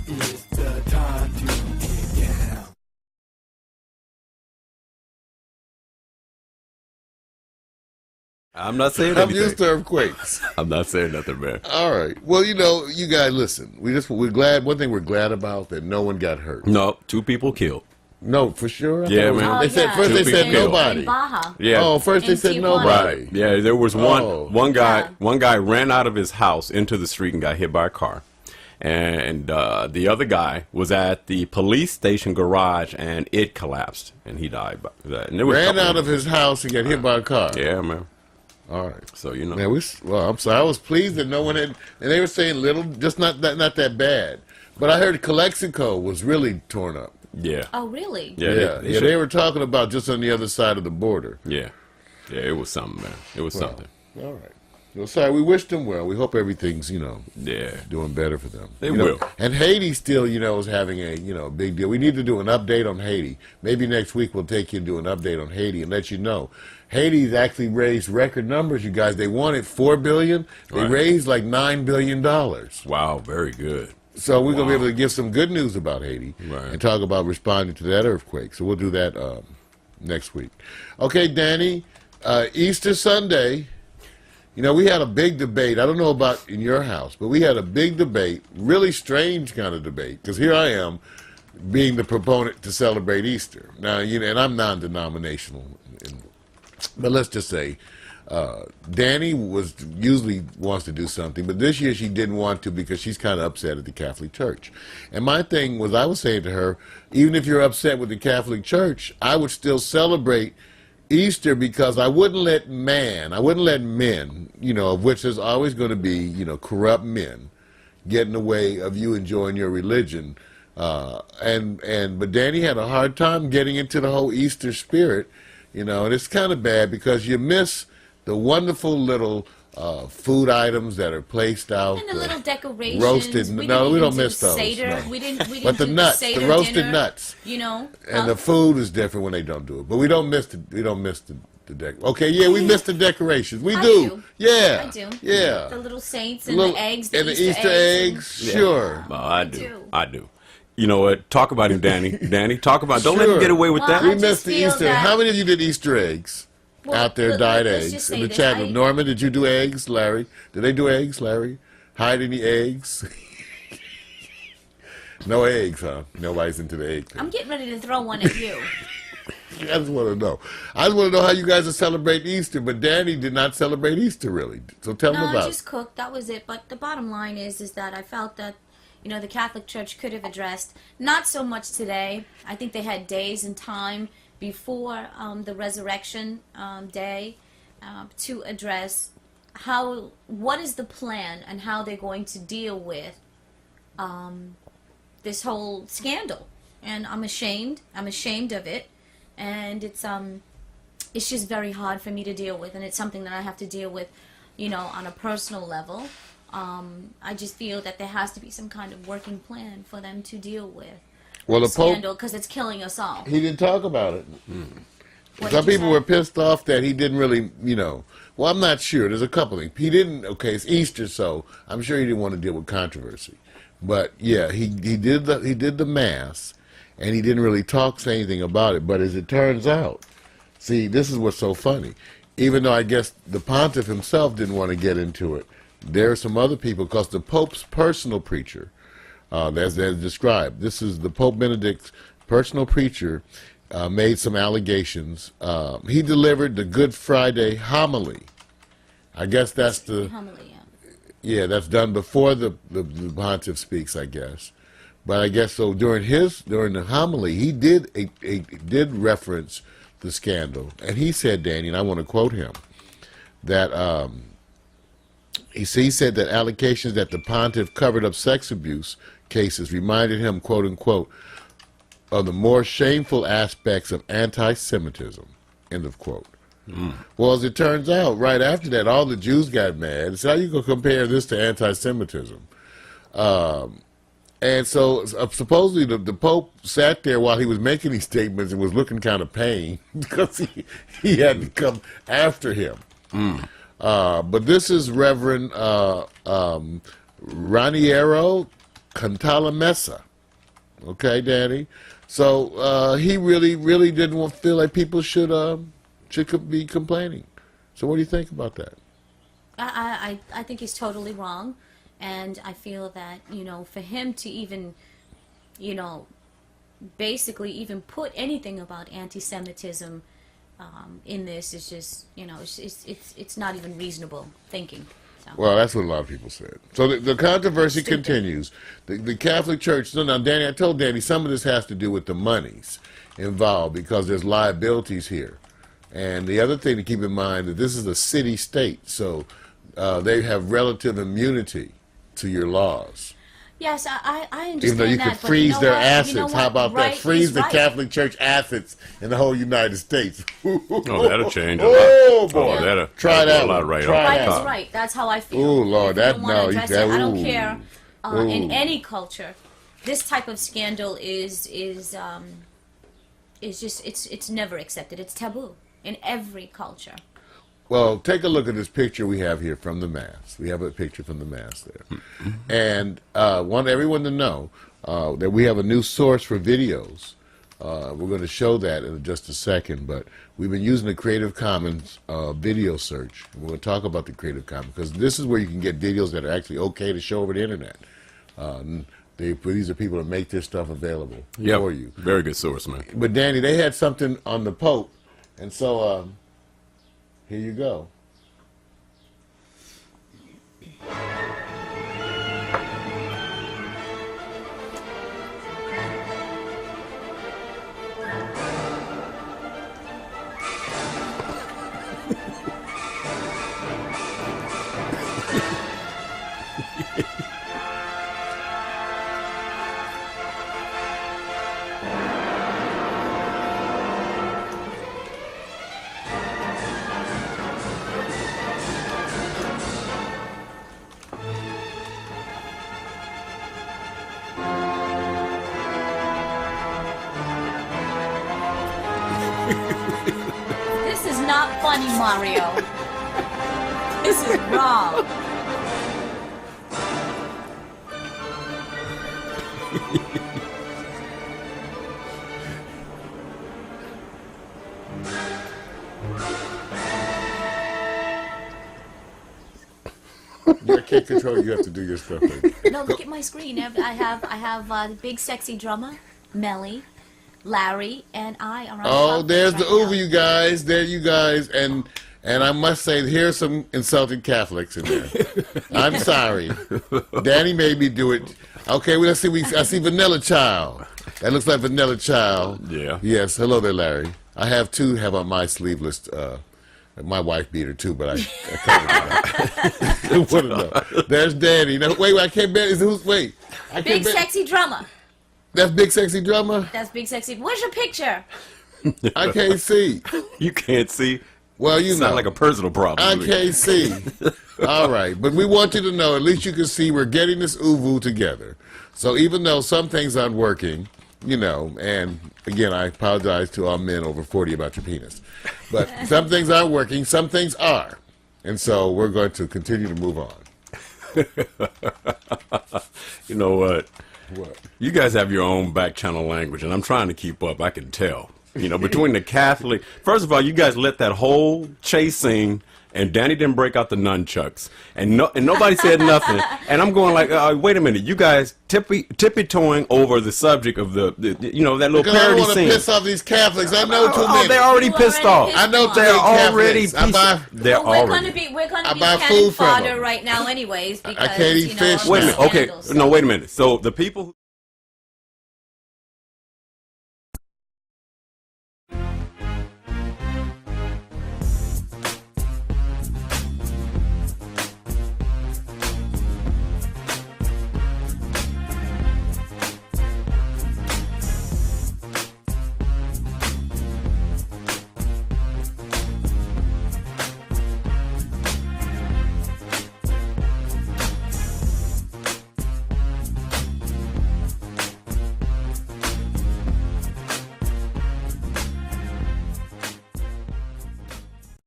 It's the time to get down. I'm not saying I'm anything. used to earthquakes. I'm not saying nothing, man. All right. Well, you know, you guys listen. We're glad. One thing we're glad about that no one got hurt. No, 2 people killed. No, for sure. Yeah, man. They said first. They said nobody. Yeah. Oh, first they said nobody. Right. Yeah, there was one. Oh. One guy. Yeah. One guy ran out of his house into the street and got hit by a car. And the other guy was at the police station garage, and it collapsed, and he died by that. And there was a Ran couple out of his house and got hit by a car. Yeah, man. All right. So you know. Man, well, I'm sorry. I was pleased that no one had, and they were saying little, just not that bad. But I heard Calexico was really torn up. Yeah. Oh, really? Yeah. Yeah, they were talking about just on the other side of the border. Yeah. Yeah. It was something, man. It was something. All right. Well, sorry, we wish them well. We hope everything's, Yeah. doing better for them. They will. And Haiti still, is having a, big deal. We need to do an update on Haiti. Maybe next week we'll take you and do an update on Haiti and let you know. Haiti's actually raised record numbers, you guys. They wanted $4 billion. They Right. raised like $9 billion. Wow. Very good. So we're going to be able to give some good news about Haiti Right. and talk about responding to that earthquake. So we'll do that next week. Okay, Danny, Easter Sunday, we had a big debate. I don't know about in your house, but we had a big debate, really strange kind of debate, because here I am being the proponent to celebrate Easter. Now, and I'm non-denominational, but let's just say Danny usually wants to do something, but this year she didn't want to because she's kind of upset at the Catholic Church. And my thing was, I was saying to her, even if you're upset with the Catholic Church, I would still celebrate Easter because I wouldn't let men, of which there's always going to be, corrupt men, get in the way of you enjoying your religion. But Danny had a hard time getting into the whole Easter spirit, and it's kind of bad because you miss the wonderful little food items that are placed out. And the little decorations. Roasted. No, we don't miss those. Seder. No. We didn't But the do nuts, Seder the roasted dinner, nuts. And the Um, food is different when they don't do it. But we don't miss the Okay, yeah, we miss the decorations. We do. Yeah. I do. Yeah. The little saints and the eggs. And the Easter eggs. Sure. Oh, I do. You know what? Talk about him, Danny. Danny, talk about. Don't let him Sure. get away with Well, that. We I missed just the feel Easter. that- How many of you did Easter eggs? Well, Out there, let's dyed just eggs. say In the this, chat room. Norman, did you do eggs? Larry? Did they do eggs, Larry? Hide any eggs? No eggs, huh? Nobody's into the egg thing. I'm getting ready to throw one at you. I just want to know. I just want to know how you guys are celebrating Easter, but Danny did not celebrate Easter, really. So tell him No, about I it. just cooked. That was it. But the bottom line is that I felt that, the Catholic Church could have addressed, not so much today. I think they had days and time before the resurrection day to address what is the plan and how they're going to deal with this whole scandal. And I'm ashamed. I'm ashamed of it. And it's just very hard for me to deal with, and it's something that I have to deal with, on a personal level. I just feel that there has to be some kind of working plan for them to deal with The scandal, because it's killing us all. He didn't talk about it. What Some did you people say? were pissed off that he didn't really, Well, I'm not sure. There's a couple things. He didn't. Okay, it's Easter, so I'm sure he didn't want to deal with controversy. But yeah, he did the mass, and he didn't really say anything about it. But as it turns out, see, this is what's so funny. Even though I guess the pontiff himself didn't want to get into it, there are some other people, because the Pope's personal preacher, as described, this is the Pope Benedict's personal preacher, made some allegations. He delivered the Good Friday homily. I guess that's the Homily, yeah, that's done before the pontiff speaks, I guess. But I guess so during the homily, he did reference the scandal, and he said, Danny, and I want to quote him, that he said that allegations that the pontiff covered up sex abuse cases reminded him, quote unquote, of the more shameful aspects of anti-Semitism, end of quote. Well, as it turns out, right after that, all the Jews got mad. So how you going to compare this to anti-Semitism? And so supposedly the Pope sat there while he was making these statements and was looking kind of pained because he had to come after him. But this is Reverend Raniero Cantala Mesa. Okay, Danny. So he really didn't feel like people should be complaining. So what do you think about that? I think he's totally wrong, and I feel that, you know, for him to even, you know, basically even put anything about anti-Semitism in this is just, you know, it's not even reasonable thinking. So. Well, that's what a lot of people said. So the controversy continues. The Catholic Church. So now, Danny, I told Danny some of this has to do with the monies involved because there's liabilities here. And the other thing to keep in mind that this is a city-state, so they have relative immunity to your laws. Yes, I understand that. Even though you could freeze their assets. How about that? Right, Freeze the right. Catholic Church assets in the whole United States. Oh, that'll change a lot. Oh, boy. Oh, that'll Try that'll that do a lot one. right Try off Right the that. is top. right. That's how I feel. Ooh, Lord, If you that don't wanna no, address that, it, I don't ooh. care. Ooh. In any culture, this type of scandal is just it's never accepted. It's taboo in every culture. Well, take a look at this picture we have here from the Mass. We have a picture from the Mass there. And want everyone to know that we have a new source for videos. We're going to show that in just a second, but we've been using the Creative Commons video search. And we're going to talk about the Creative Commons because this is where you can get videos that are actually okay to show over the internet. These are people that make this stuff available for you. Very good source, man. But Danny, they had something on the Pope, and so here you go. This is not funny, Mario. This is wrong. I can't control you. You have to do your stuff. Baby. No, look at my screen. I have the big sexy drummer, Melly, Larry, and I are on Oh, top there's right the Uber, now. you guys. There you guys. And I must say, here's some insulting Catholics in there. I'm sorry. Danny made me do it. Okay, well, let's see. I see Vanilla Child. That looks like Vanilla Child. Yeah. Yes. Hello there, Larry. I have two have on my sleeveless. My wife beat her too, but I what know. There's Danny. No, wait, I can't bet. Wait. I Big can't bet. sexy drummer. That's Big Sexy Drummer? That's big sexy. Where's your picture? I can't see. You can't see. Well, you It's know. not like a personal problem. I can't see. All right. But we want you to know, at least you can see we're getting this uvu together. So even though some things aren't working, you know, and again, I apologize to all men over 40 about your penis. But some things aren't working, some things are. And so we're going to continue to move on. You know what? What? You guys have your own back channel language, and I'm trying to keep up. I can tell. You know, between the Catholic, first of all, you guys let that whole chase scene, and Danny didn't break out the nunchucks, and nobody said nothing. And I'm going like, wait a minute, you guys tippy-toeing over the subject of the you know, that little Because I don't parody want to scene. piss off these Catholics. I know too many. They're already You pissed already off. pissed I know them too They're many already Catholics. they're Well, we're already. gonna I be buy cannon food from fodder them. right now, anyways. Because can't eat you know, fish of Wait a the minute. Okay, scandals, no, so. wait a minute. So the people